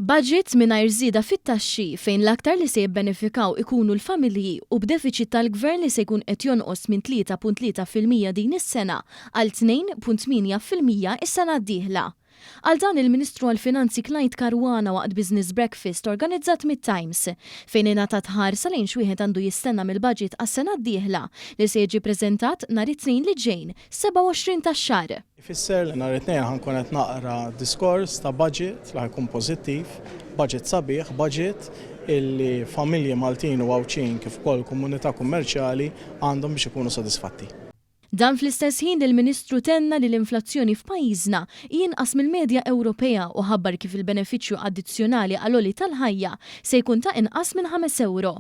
Budget mingħajr żieda fit-taxxi fejn l-aktar li se jibbenefikaw ikunu l-familji u b'defiċit tal-gvern li se jkun qed jonqos minn 3.3% din is-sena għal 2.8% is-sena d-dieħla. Għal dan il-Ministru għall-Finanzi Clyde Caruana waqt Business Breakfast organizzat mit-Times fejn ingħatat ħarsa lejn x'wieħed għandu jistenna mill-budget għas-sena d-dieħla li se jiġi preżentat nhar it-tnejn li ġejn 27 tax-xahar. Ifisser li nhar it-tnejn ħankun qed naqra diskors ta' budget li ħajkun pożittiv, budget sabiħ, budget illi familji Maltin u Għawċin kif ukoll komunità kummerċjali għandhom biex ikunu sodisfatti. Dan fl-istess ħin il-Ministru tenna li l-inflazzjoni f'pajjiżna jinqas mill-medja Ewropea u ħabbar kif il-benefiċċju addizzjonali għal-oli tal-ħajja se jkun ta' inqas minn 5 euro.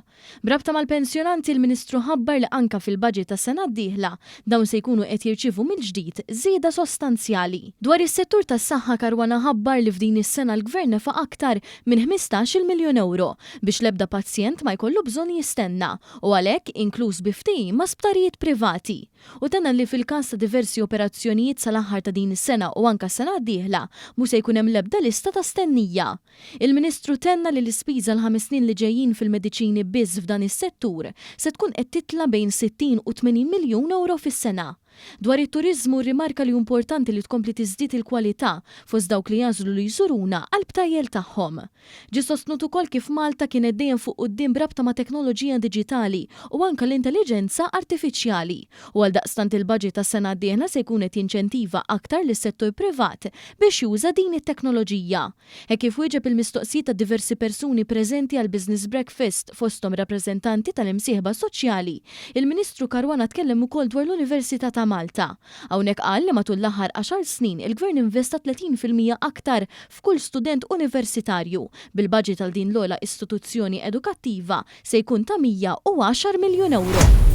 Brabta mal-pensjonanti il-Ministru ħabbar li anka fil-budget tas-sena d-dieħla dawn se jkunu qed jirċievu mill-ġdid żieda sostanzjali. Dwar is-settur tas-saħħa Caruana ħabbar li f'din is-sena l-Gvern nefa' aktar minn 15 miljun euro biex l-ebda pazjent ma jkollu bżonn jistenna u għalhekk inkluż biftehim ma' sptarijiet privati. U tenna li fil-każ ta' diversi operazzjonijiet sal-aħħar ta' din is-sena u anke s-sena d-dieħla mhux se jkun hemm l-ebda lista ta' stennija. Il-Ministru tenna li l-ispiża l-5 snin li ġejjin fil-mediċini biss f'dan is-settur se tkun qed titla' bejn 60 u 80 miljun euro fis-sena. Dwar it-turiżmu rimarka li importanti li tkompli tiżdied il-kwalità fost dawk li jażlu li jżuruna għal btajjel tagħhom. Ġi sostnut ukoll kif Malta kienet dejjem fuq quddiem brabta ma' teknoloġija diġitali u anke l-intelligenza artifiċjali u għaldaqstant il-budget tas-sena d-dieħla se jkun qed jinċentiva aktar lis-settur privat biex juża din it-teknoloġija. Hekk kif wieġeb il-mistoqsijiet ta' diversi persuni preżenti għal Business Breakfast fosthom rappreżentanti tal-imsieħba soċjali, il-Ministru Caruana tkellem ukoll dwar l-Università ta' Malta. Hawnhekk qal li matul l-aħħar 10 snin il-Gvern investa 30% aktar f'kull student universitarju. Bil-budget għal din l-ogħla istituzzjoni edukattiva se jkun ta' 110 miljun euro.